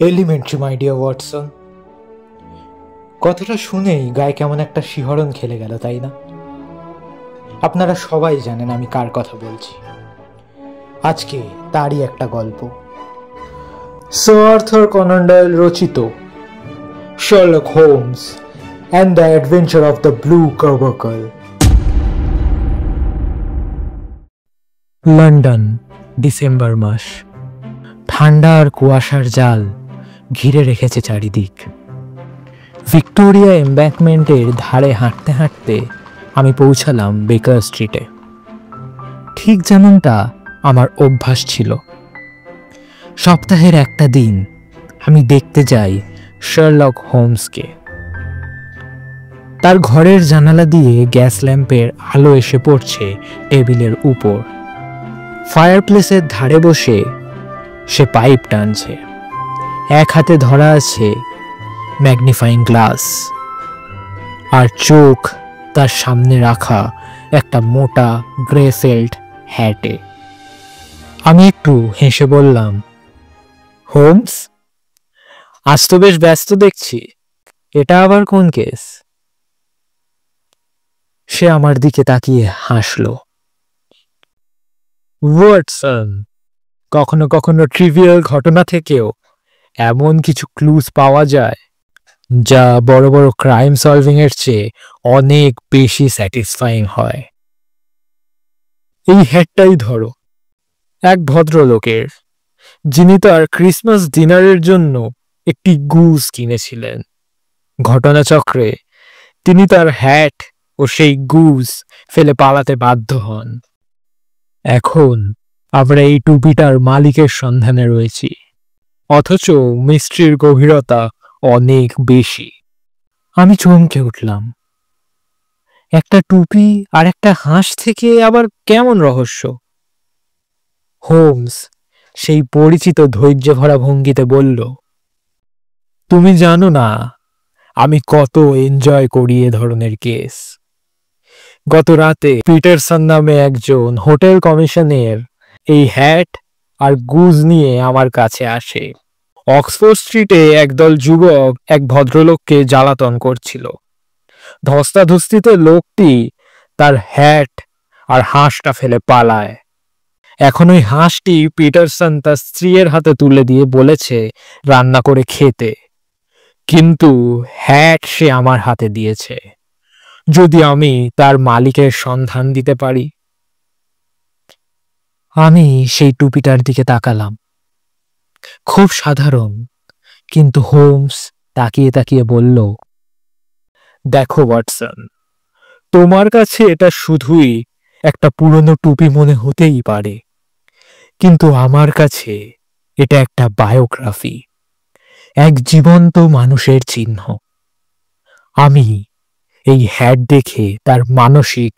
Elementary my dear Watson. কথাটা শুনেই গায়ে কেমন একটা শিহরণ খেলে গেল, তাই না? আপনারা সবাই জানেন আমি কার কথা বলছি। আজকে তারই একটা গল্প, স্যার আর্থার কনান ডয়েল রচিত Sherlock Holmes and the adventure of the blue carbuncle. London, December মাস। ঠান্ডা আর কুয়াশার জাল ঘিরে রেখেছে চারিদিক। ভিক্টোরিয়া এম্ব্যাঙ্কমেন্টের ধারে হাঁটতে হাঁটতে আমি পৌঁছালাম বেকার স্ট্রিটে। ঠিক যেমনটা আমার অভ্যাস ছিল, সপ্তাহের একটা দিন আমি দেখতে যাই শার্লক হোমসকে। তার ঘরের জানালা দিয়ে গ্যাস ল্যাম্পের আলো এসে পড়ছে টেবিলের উপর। ফায়ারপ্লেসের ধারে বসে সে পাইপ টানছে, এক হাতে ধরা আছে ম্যাগনিফাইং গ্লাস, আর চোখ তার সামনে রাখা একটা মোটা গ্রে ফেল্ট হ্যাটে। আমি একটু হেসে বললাম, হোমস, আজ তো বেশ ব্যস্ত দেখছি, এটা আবার কোন কেস? সে আমার দিকে তাকিয়ে হাসল। ওয়াটসন, কখনো কখনো ট্রিভিয়াল ঘটনা থেকেও এমন কিছু ক্লুজ পাওয়া যায় যা বড় বড় ক্রাইম সলভিং এর চেয়ে অনেক বেশি স্যাটিসফাইং হয়। এই হ্যাটটাই ধরো, এক ভদ্রলোকের, যিনি তার ক্রিসমাস ডিনারের জন্য একটি গুজ কিনেছিলেন। ঘটনাচক্রে তিনি তার হ্যাট ও সেই গুজ ফেলে পালাতে বাধ্য হন। এখন আমরা এই টুপিটার মালিকের সন্ধানে রয়েছি, অথচ মিস্ট্রির গভীরতা অনেক বেশি। আমি চমকে উঠলাম। একটা টুপি আর একটা হাঁস থেকে আবার কেমন রহস্য? হোমস সেই পরিচিত ধৈর্য ভরা ভঙ্গিতে বলল, তুমি জানো না আমি কত এনজয় করি এ ধরনের কেস। গত রাতে পিটারসন নামে একজন হোটেল কমিশনের এই হ্যাট আর গুজ নিয়ে আমার কাছে আসে। অক্সফোর্ড স্ট্রিটে একদল যুবক এক ভদ্রলোককে জ্বালাতন করছিল। ধস্তাধস্তিতে লোকটি তার হ্যাট আর হাঁসটা ফেলে পালায়। এখন ওই হাঁসটি পিটারসন তার স্ত্রীর হাতে তুলে দিয়ে বলেছে রান্না করে খেতে, কিন্তু হ্যাট সে আমার হাতে দিয়েছে যদি আমি তার মালিকের সন্ধান দিতে পারি। আমি সেই টুপিটার দিকে তাকালাম। খুব সাধারণ, কিন্তু হোমস তাকিয়ে তাকিয়ে বলল, দেখো ওয়াটসন, তোমার কাছে এটা শুধুই একটা পুরনো টুপি মনে হতেই পারে, কিন্তু আমার কাছে এটা একটা বায়োগ্রাফি, এক জীবন্ত মানুষের চিহ্ন। আমি এই হ্যাট দেখে তার মানসিক,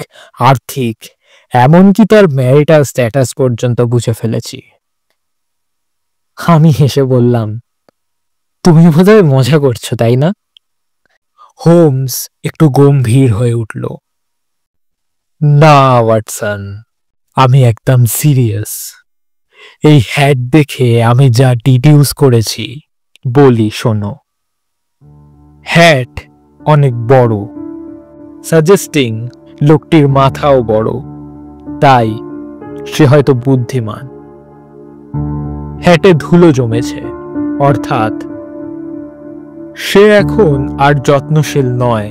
আর্থিক, এমনকি তার ম্যারিটাল স্ট্যাটাস পর্যন্ত বুঝে ফেলেছি। আমি হেসে বললাম, তুমি বোধহয় মজা করছো, তাই না? হোমস একটু গম্ভীর হয়ে উঠল। না ওয়াটসন, আমি একদম সিরিয়াস। এই হ্যাট দেখে আমি যা ডিডিউস করেছি বলি শোনো। হ্যাট অনেক বড়, সাজেস্টিং লোকটির মাথাও বড়, তাই সে হয়তো বুদ্ধিমান। হ্যাটে ধুলো জমেছে, অর্থাৎ সে এখন আর যত্নশীল নয়,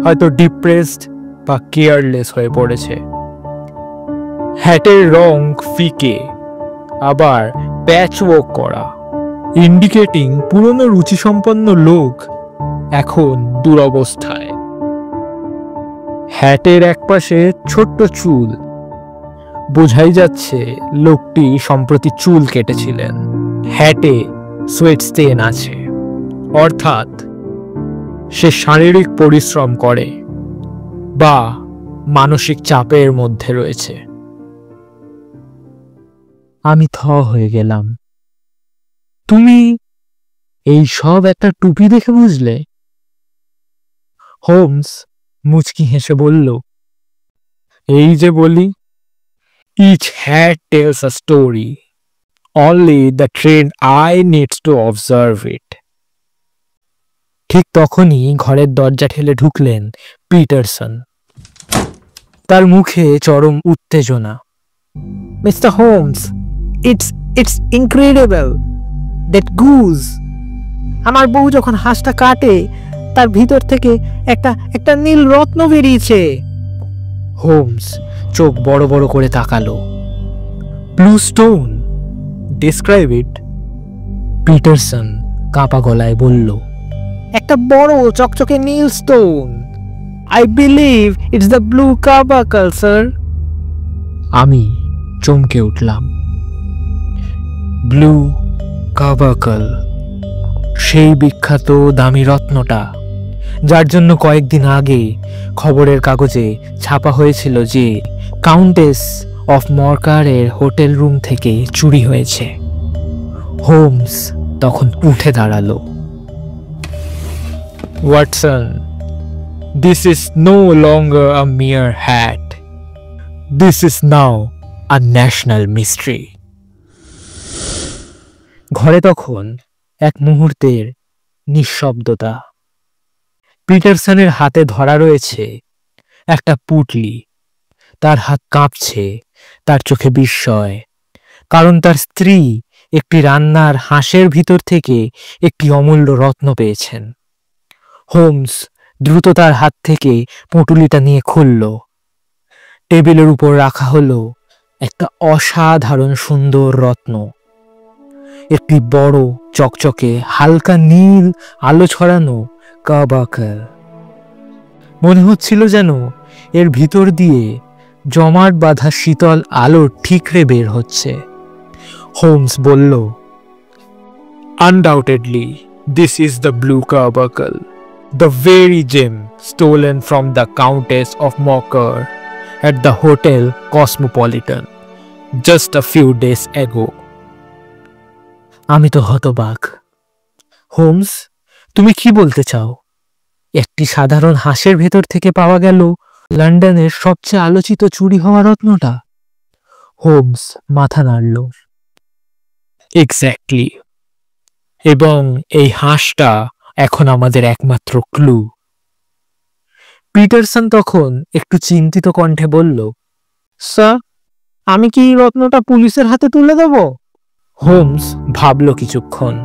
হয়তো ডিপ্রেসড বা কেয়ারলেস হয়ে পড়েছে। হ্যাটের রং ফিকে, আবার প্যাচওয়ার্ক করা, ইন্ডিকেটিং পুরনো রুচিসম্পন্ন লোক এখন দুরবস্থায়। হ্যাটের একপাশে ছোট্ট চুল, বোঝাই যাচ্ছে লোকটি সম্প্রতি চুল কেটেছিলেন। হ্যাটে সোয়েট স্টেন আছে, অর্থাৎ সে শারীরিক পরিশ্রম করে বা মানসিক চাপের মধ্যে রয়েছে। আমি থ হয়ে গেলাম। তুমি এই সব একটা টুপি দেখে বুঝলে? হোমস মুচকি হেসে বলল, এই যে বলি, each hat tells a story, Only the trained eye needs to observe it. ঠিক তখনই ঘরের দরজা ঠেলে ঢুকলেন পিটারসন। তার মুখে চরম উত্তেজনা। Mister Holmes, it's incredible, that goose. আমার বউ যখন হাঁসটা কাটে তার ভিতর থেকে একটা নীল রত্ন বেরিয়েছে। হোমস চোখ বড় বড় করে তাকালো। Blue stone, describe it. Peterson কাঁপা গলায় বলল, একটা বড় চকচকে নীল stone. I believe it's the blue carbuncle, sir. আমি চমকে উঠলাম। ব্লু কার্বাকল, সেই বিখ্যাত দামি রত্নটা যার জন্য কয়েকদিন আগে খবরের কাগজে ছাপা হয়েছিল যে কাউন্টেস অফ মরকারের হোটেল রুম থেকে চুরি হয়েছে। হোমস তখন উঠে দাঁড়ালো। Watson, this is no longer a mere hat, this is now a national mystery. ঘরে তখন এক মুহূর্তের নিঃশব্দতা। পিটারসনের হাতে ধরা রয়েছে একটা পুঁটলি। তার হাত কাঁপছে, তার চোখে বিস্ময়, কারণ তার স্ত্রী একটি রান্নার হাঁসের ভিতর থেকে একটি অমূল্য রত্ন পেয়েছেন। হোমস দ্রুত তার হাত থেকে পুঁটুলিটা নিয়ে খুলল। টেবিলের উপর রাখা হলো একটা অসাধারণ সুন্দর রত্ন, একটি বড় চকচকে হালকা নীল আলো ছড়ানো কার্বাকল। মনে হচ্ছিল যেন এর ভিতর দিয়ে জমাট বাঁধা শীতল আলো ঠিকরে বের হচ্ছে। হোমস বলল, undoubtedly this is the blue carbuncle, the very gem stolen from the countess of Morcar at the Hotel Cosmopolitan just a few days ago. আমি তো হতবাক। হোমস, তুমি কি বলতে চাও? একটি সাধারণ হাঁসের ভেতর থেকে পাওয়া গেল লন্ডনের সবচেয়ে আলোচিত চুরি হওয়া রত্নটা? হোমস মাথা নাড়ল। এক্স্যাক্টলি, এবং এই হাঁসটা এখন আমাদের একমাত্র ক্লু। পিটারসন তখন একটু চিন্তিত কণ্ঠে বলল, স্যার, আমি কি এই রত্নটা পুলিশের হাতে তুলে দেব? হোমস ভাবল কিছুক্ষণ,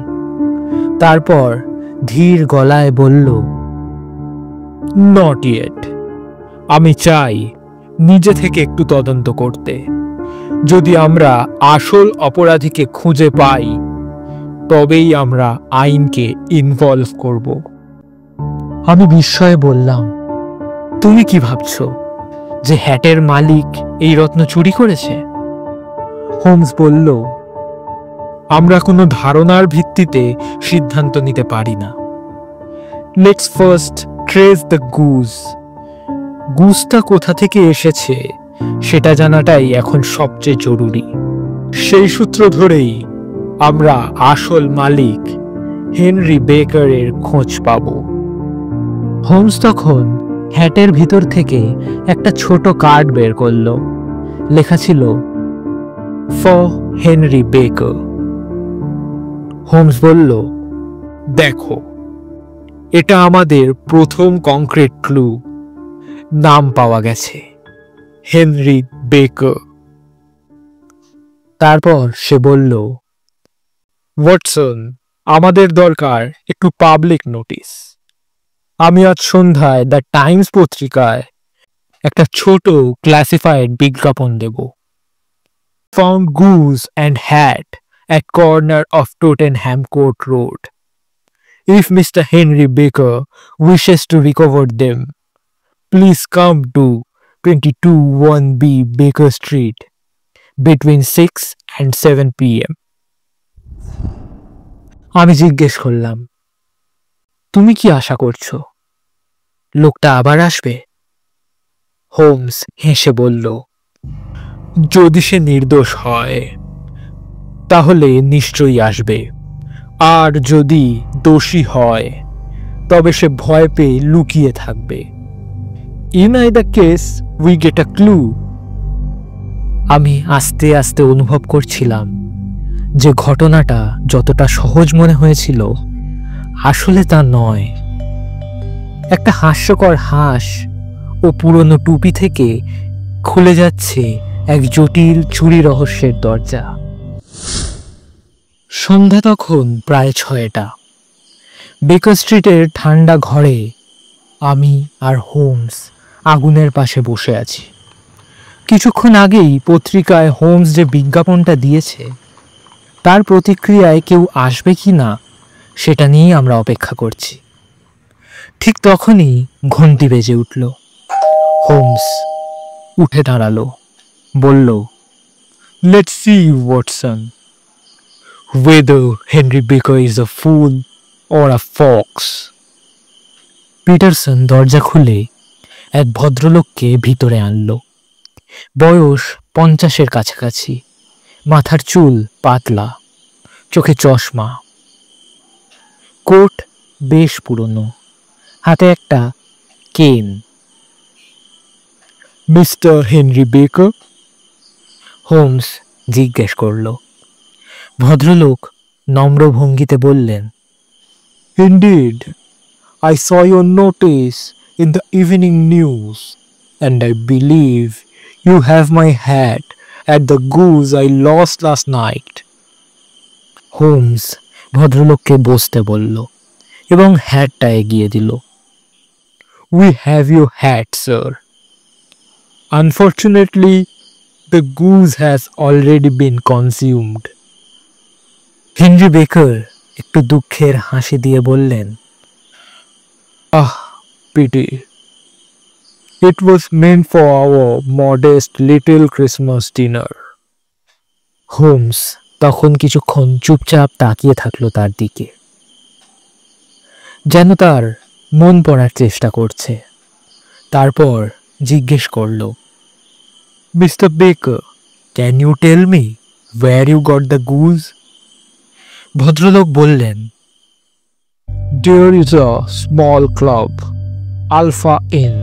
তারপর ধীর গলায় বলল, নট ইয়েট। আমি চাই নিজে থেকে একটু তদন্ত করতে। যদি আমরা আসল অপরাধীকে খুঁজে পাই তবেই আমরা আইনকে ইনভলভ করব। আমি বিস্ময়ে বললাম, তুমি কি ভাবছো যে হ্যাটের মালিক এই রত্ন চুরি করেছে? হোমস বলল, আমরা কোনো ধারণার ভিত্তিতে সিদ্ধান্ত নিতে পারি না। Let's first trace the goose. গুজটা কোথা থেকে এসেছে সেটা জানাটাই এখন সবচেয়ে জরুরি। সেই সূত্র ধরেই আমরা আসল মালিক হেনরি বেকারের খোঁজ পাব। হোমস তখন হ্যাটের ভিতর থেকে একটা ছোট কার্ড বের করল। লেখা ছিল, ফর হেনরি বেকার। হোমস বলল, দেখো, এটা আমাদের প্রথম কংক্রিট ক্লু। নাম পাওয়া গেছে, হেনরি বেকার। তারপর সে বলল, ওয়াটসন, আমাদের দরকার একটু পাবলিক নোটিশ। আমি আজ সন্ধ্যায় দ্য টাইমস পত্রিকায় একটা ছোট ক্লাসিফাইড বিজ্ঞাপন দেব। Found goose and hat at corner of Tottenham Court Road. If Mr. Henry Baker wishes to recover them, please come to 22-1B Baker Street between 6 and 7 p.m. আমি জিজ্ঞেস করলাম, তুমি কি আশা করছো লোকটা আবার আসবে? হোমস হেসে বলল, যদি সে নির্দোষ হয় তাহলে নিশ্চয়ই আসবে, আর যদি দোষী হয় তবে সে ভয় পেয়ে লুকিয়ে থাকবে। In either case we get a clue. আমি আস্তে আস্তে অনুভব করছিলাম যে ঘটনাটা যতটা সহজ মনে হয়েছিল আসলে তা নয়। একটা হাস্যকর হাঁস ও পুরনো টুপি থেকে খুলে যাচ্ছে এক জটিল চুরি রহস্যের দরজা। সন্ধ্যা তখন প্রায় 6টা। বেকার স্ট্রিটের ঠান্ডা ঘরে আমি আর হোমস আগুনের পাশে বসে আছি। কিছুক্ষণ আগেই পত্রিকায় হোমস যে বিজ্ঞাপনটা দিয়েছে তার প্রতিক্রিয়ায় কেউ আসবে কি না সেটা নিয়েই আমরা অপেক্ষা করছি। ঠিক তখনই ঘন্টি বেজে উঠল। হোমস উঠে দাঁড়ালো, বলল, let's see Watson, whether Henry Baker is a fool or a fox. Pietersen দরজা খুলে এক ভদ্রলোককে ভিতরে আনলো। বয়স 50-এর কাছাকাছি, মাথার চুল পাতলা, চোখে চশমা, কোট বেশ পুরনো, হাতে একটা কেন। মিস্টার হেনরি বেকার? হোমস জিজ্ঞেস করল। ভদ্রলোক নম্র ভঙ্গিতে বললেন, Indeed, I saw your notice in the evening news, and I believe you have my hat at the goose I lost last night. Holmes ভদ্রলোককে বসতে বলল এবং হ্যাটটা এগিয়ে দিল। We have your hat, sir. Unfortunately, the goose has already been consumed. Henry বেকার একটু দুঃখের হাসি দিয়ে বললেন, pity. It was meant for our modest little Christmas dinner. Holmes তখন কিছুক্ষণ চুপচাপ তাকিয়ে থাকলো তার দিকে, যেন তার মন পড়ার চেষ্টা করছে। তারপর জিজ্ঞেস করল, mister Baker, can you tell me where you got the goose? ভদ্রলোক বললেন, There is a small club, Alpha Inn,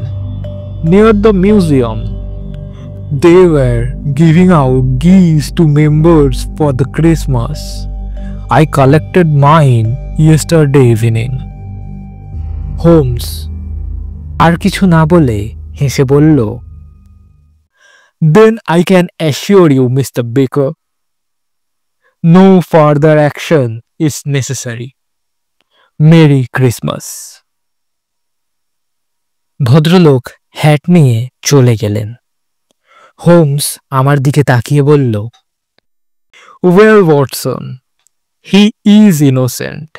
near the museum. They were giving out geese to members for the Christmas. I collected mine yesterday evening. Holmes আর কিছু না বলে হেসে বলল, Then I can assure you, Mr. Baker, no further action is necessary. Merry Christmas. ভদ্রলোক hat নিয়ে চলে গেলেন। হোমস আমার দিকে তাকিয়ে বলল, Well, Watson, he is innocent.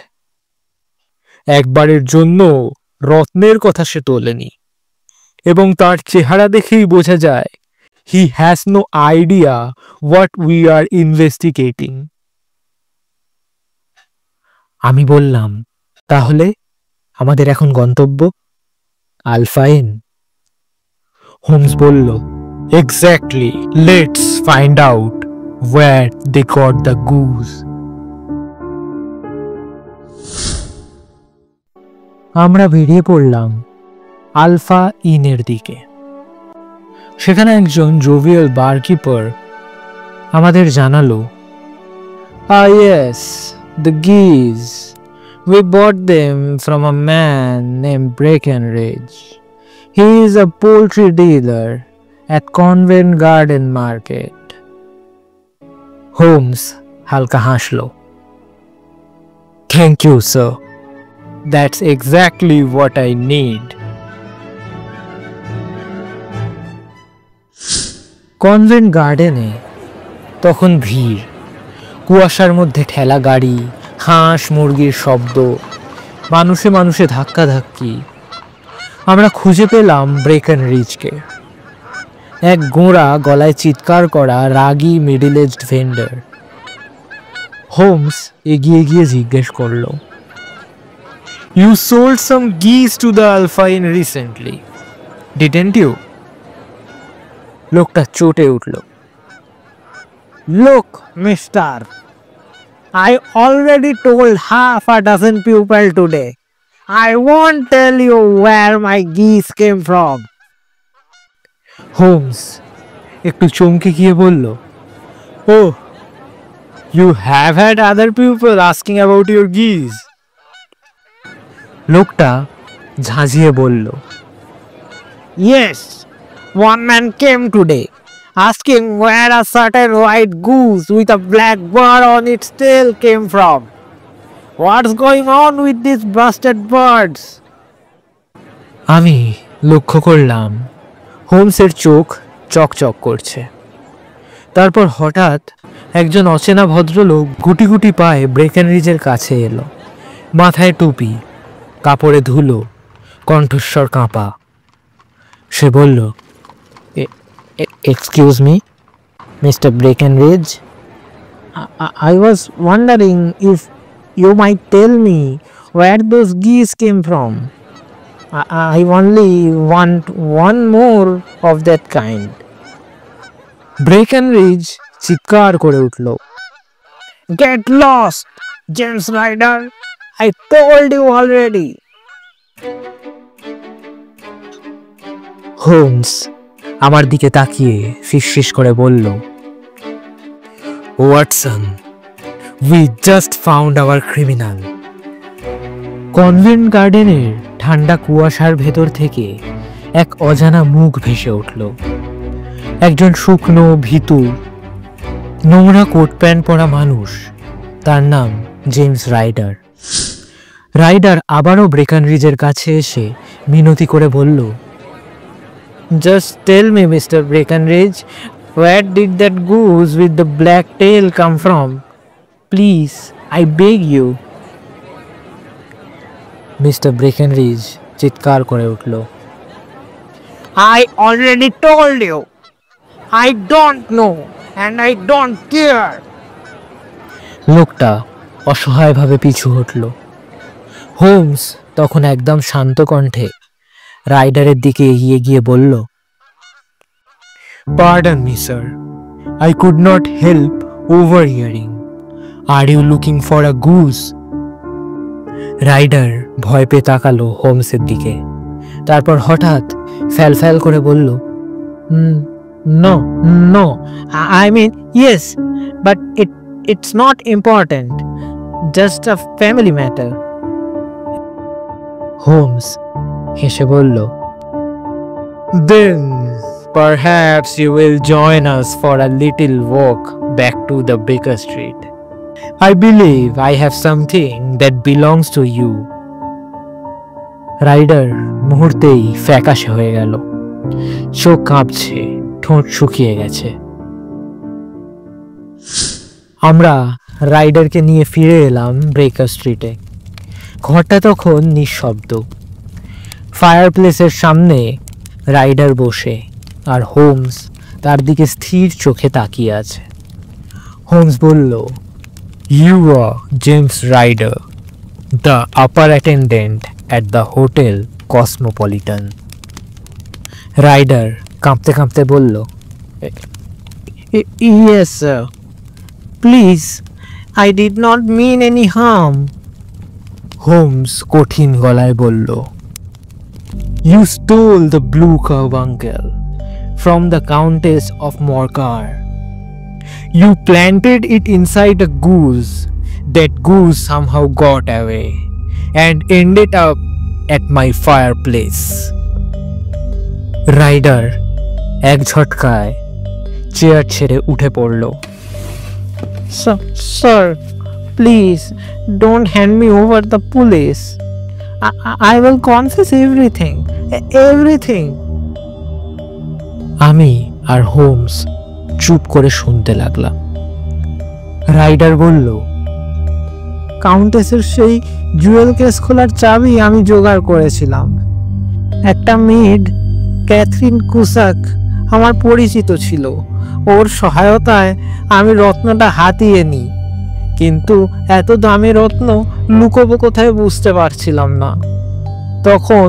একবারের জন্য রত্নের কথা সে তোলেনি এবং তার চেহারা দেখেই বোঝা যায় he has no idea what we are investigating. আমি বললাম, তাহলে আমাদের এখন গন্তব্য আলফা ইন? হোমস বলল, Exactly. Let's find out where they got the goose. আমরা বেরিয়ে পড়লাম আলফা ইনের দিকে। সেখানে একজন জোভিয়াল বারকিপার আমাদের জানালো, Yes, the geese. We bought them from a man named Breckenridge. He is a poultry dealer at Covent Garden Market. Holmes হালকা হাসলো। Thank you, sir. That's exactly what I need. Convent গার্ডেনে তখন ভিড়, কুয়াশার মধ্যে ঠেলা গাড়ি, হাঁস মুরগির শব্দ, মানুষে মানুষে ধাক্কাধাক্কি। আমরা খুঁজে পেলাম ব্রেকেনরিজকে, এক গোঁড়া গলায় চিৎকার করা রাগী মিডল এজড ভেন্ডার। হোমস এগিয়ে গিয়ে জিজ্ঞেস করল, You sold some geese to the Alpha Inn recently, didn't you? লোকটা চটে উঠল, Look, mister, I already told half a dozen people today. I won't tell you where my geese came from. Holmes একটু চমকে গিয়ে বলল, Oh, You have had other people asking about your geese. লোকটা ঝাঁঝিয়ে বলল, Yes, one man came today asking where a certain white goose with a black bar on its tail came from. What's going on with these bastard birds? আমি লক্ষ্য করলাম হোমসের চোখ চকচক করছে। তারপর হঠাৎ একজন অচেনা ভদ্রলোক গুটি গুটি পায়ে ব্রেকেনরিজের কাছে এলো। মাথায় টুপি, কাপড়ে ধুলো, কণ্ঠস্বর কাঁপা। সে বলল, excuse me, mister Breckinridge, I was wondering if you might tell me where those geese came from. I only want one more of that kind. ব্রেকেনরিজ চিৎকার করে উঠল, Get lost, James Ryder! I told you already. Holmes আমার দিকে তাকিয়ে ফিসফিস করে বলল, Watson, we just found our criminal. Covent গার্ডেনের ঠান্ডা কুয়াশার ভেতর থেকে এক অজানা মুখ ভেসে উঠল। একজন শুকনো, ভীতু, নোংরা কোট প্যান্ট পরা মানুষ। তার নাম জেমস রাইডার। রাইডার আবারও ব্রেকেনরিজের কাছে এসে মিনতি করে বলল, Just tell me, Mr. Breckenridge, where did that goose with the black tail come from? Please, I beg you. Mister Breckinridge চিৎকার করে উঠল, I already told you. I don't know and I don't care. লোকটা অসহায়ভাবে পিছু হটল। Holmes তখন একদম শান্ত কণ্ঠে রাইডারের দিকে এগিয়ে গিয়ে বলল, Pardon me, sir. I could not help overhearing. Are you looking for a goose? Ryder ভয় পেয়ে তাকালো হোমসের দিকে। তারপর হঠাৎ ফ্যাল করে বলল, No, I mean, yes, but it's not important. Just a family matter. Holmes হেসে বলল, Then perhaps you will join us for a little walk back to the Baker Street. I believe I have something that belongs to you. Ryder মুহূর্তেই ফ্যাকাশে হয়ে গেল। চোখ কাঁপছে, ঠোঁট শুকিয়ে গেছে। আমরা রাইডারকে নিয়ে ফিরে এলাম ব্রেকার স্ট্রিটে। ঘরটা তখন নিঃশব্দ। ফায়ার প্লেসের সামনে রাইডার বসে, আর হোমস তার দিকে স্থির চোখে তাকিয়ে আছে। হোমস বলল, You are James Ryder, the upper attendant at the Hotel Cosmopolitan. Ryder কাঁপতে কাঁপতে বলল, Yes, sir. Please, I did not mean any harm. Holmes কঠিন গলায় বলল, You stole the blue carbuncle from the Countess of Morcar. You planted it inside a goose. That goose somehow got away and ended up at my fireplace. Ryder এক ঝটকায় chair ছেড়ে উঠে পড়ল। Sir, please don't hand me over the police. I will confess everything. আমি আর Holmes চুপ করে শুনতে লাগলাম। রাইডার বলল, কাউন্টেসের সেই জুয়েল কেস খোলার চাবি আমি জোগাড় করেছিলাম। একটা মেড, ক্যাথরিন কুসাক, আমার পরিচিত ছিল। ওর সহায়তায় আমি রত্নটা হাতিয়ে নিই, কিন্তু এত দামি রত্ন লুকোবো কোথায় বুঝতে পারছিলাম না। তখন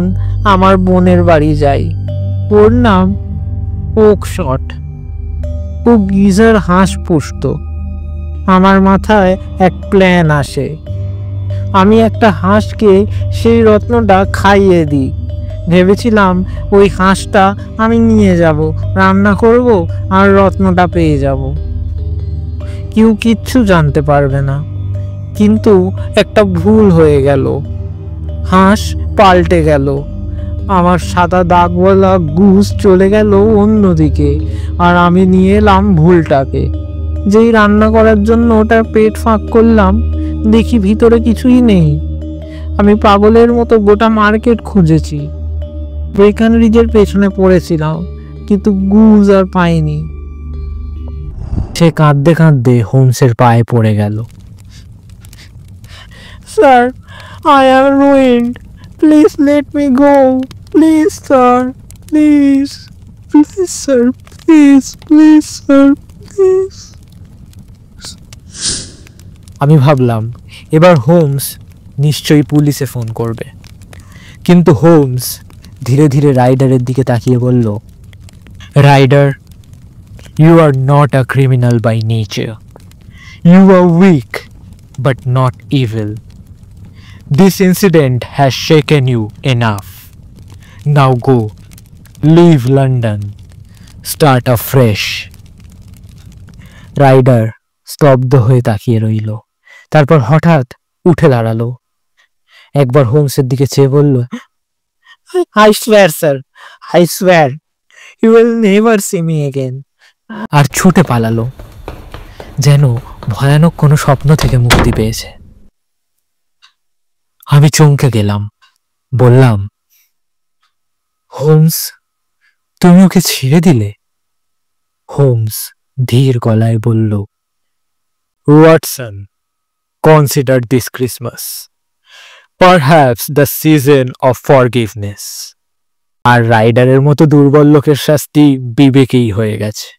আমার বোনের বাড়ি যাই। ওর নাম ওকশট। ও গিজার হাঁস পুষত। আমার মাথায় এক প্ল্যান আসে। আমি একটা হাঁসকে সেই রত্নটা খাইয়ে দিই। ভেবেছিলাম ওই হাঁসটা আমি নিয়ে যাব, রান্না করব আর রত্নটা পেয়ে যাব। কেউ কিচ্ছু জানতে পারবে না। কিন্তু একটা ভুল হয়ে গেল, হাঁস পাল্টে গেল। আমার সাদা দাগওয়ালা গুস চলে গেল অন্যদিকে, আর আমি নিয়ে এলাম ভুলটাকে। যেই রান্না করার জন্য ওটার পেট ফাঁক করলাম, দেখি ভিতরে কিছুই নেই। আমি পাগলের মতো গোটা মার্কেট খুঁজেছি, ব্রেকানরিজের পেছনে পড়েছিলাম, কিন্তু গুজ আর পাইনি। সে কাঁদতে কাঁদতে হোমসের পায়ে পড়ে গেল। Sir, I am ruined, please let me go, please sir, please, please sir, please, please sir, please. আমি ভাবলাম এবার হোমস নিশ্চয়ই পুলিশে ফোন করবে, কিন্তু হোমস ধীরে ধীরে রাইডারের দিকে তাকিয়ে বলল, Ryder, you are not a criminal by nature, you are weak but not evil. This incident has shaken you enough. Now go, leave London, start afresh. Ryder স্তব্ধ হয়ে তাকিয়ে রইল, তারপর হঠাৎ উঠে দাঁড়ালো। একবার হোমসের দিকে চেয়ে বলল, I swear sir, I swear you will never see me again. আর ছুটে পালালো, যেন ভয়ানক কোনো স্বপ্ন থেকে মুক্তি পেয়েছে। আমি চমকে গেলাম, বললাম, হোমস, তুমি ওকে ছেড়ে দিলে? হোমস ধীর গলায় বলল, Watson, consider this Christmas, perhaps the season of forgiveness. আর রাইডারের মতো দুর্বল লোকের শাস্তি বিবেকেই হয়ে গেছে।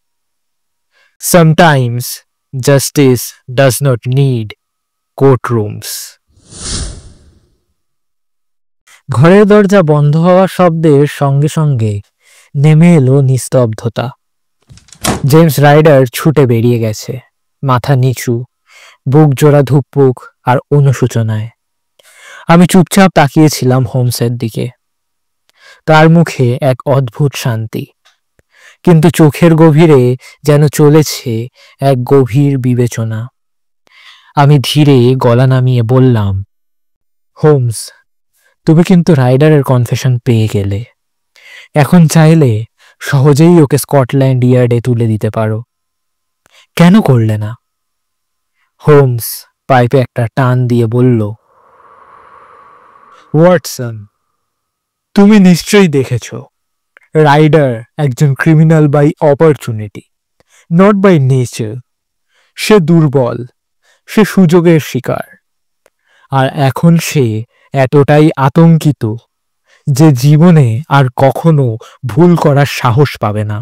Sometimes justice does not need courtrooms. ঘরের দরজা বন্ধ হওয়ার শব্দের সঙ্গে সঙ্গে নেমে এলো নিস্তব্ধতা। জেমস রাইডার ছুটে বেরিয়ে গেছে, মাথা নিচু, বুক জোড়া ধুকপুক আর অনুশোচনায়। আমি চুপচাপ তাকিয়েছিলাম হোমসের দিকে। তার মুখে এক অদ্ভুত শান্তি, কিন্তু চোখের গভীরে যেন চলেছে এক গভীর বিবেচনা। আমি ধীরে গলা নামিয়ে বললাম, হোমস, তুমি কিন্তু রাইডারের কনফেশন পেয়ে গেলে। এখন চাইলে সহজেই ওকে স্কটল্যান্ড ইয়ার্ডে তুলে দিতে পারো। কেন করলে না? হোমস পাইপে একটা টান দিয়ে বলল, ওয়াটসন, তুমি নিশ্চয়ই দেখেছ রাইডার একজন criminal by opportunity, not by nature. সে দুর্বল, সে সুযোগের শিকার, আর এখন সে এতটাই আতঙ্কিত যে জীবনে আর কখনো ভুল করার সাহস পাবে না।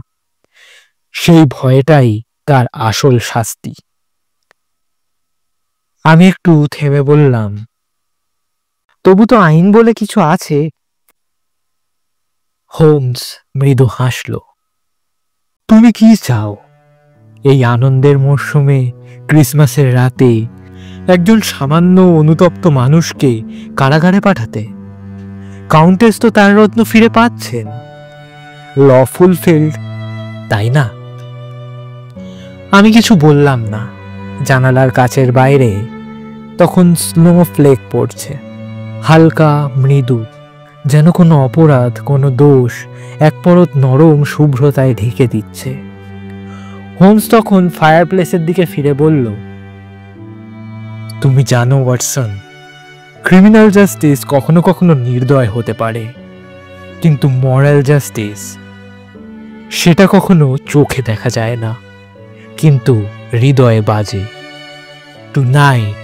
সেই ভয়টাই তার আসল শাস্তি। আমি একটু থেমে বললাম, তবু তো আইন বলে কিছু আছে। হোমস মৃদু হাসল। তুমি কি চাও এই আনন্দের মরশুমে, ক্রিসমাসের রাতে একজন সামান্য অনুতপ্ত মানুষকে কারাগারে পাঠাতে? কাউন্টেস তো তার রত্ন ফিরে পাচ্ছেন, ল ফুলফিল্ড, তাই না? আমি কিছু বললাম না। জানালার কাচের বাইরে তখন স্নো ফ্লেক পড়ছে, হালকা মৃদু, যেন কোনো অপরাধ, কোনো দোষ এক পরত নরম শুভ্রতায় ঢেকে দিচ্ছে। হোমস তখন ফায়ারপ্লেসের দিকে ফিরে বলল, তুমি জানো ওয়াটসন, ক্রিমিনাল জাস্টিস কখনো কখনো নির্দয় হতে পারে, কিন্তু মরাল জাস্টিস, সেটা কখনো চোখে দেখা যায় না, কিন্তু হৃদয়ে বাজে। Tonight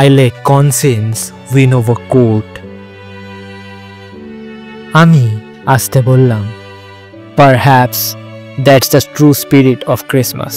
I let conscience win over court. আমি আস্তে বললাম, Perhaps that's the true spirit of Christmas.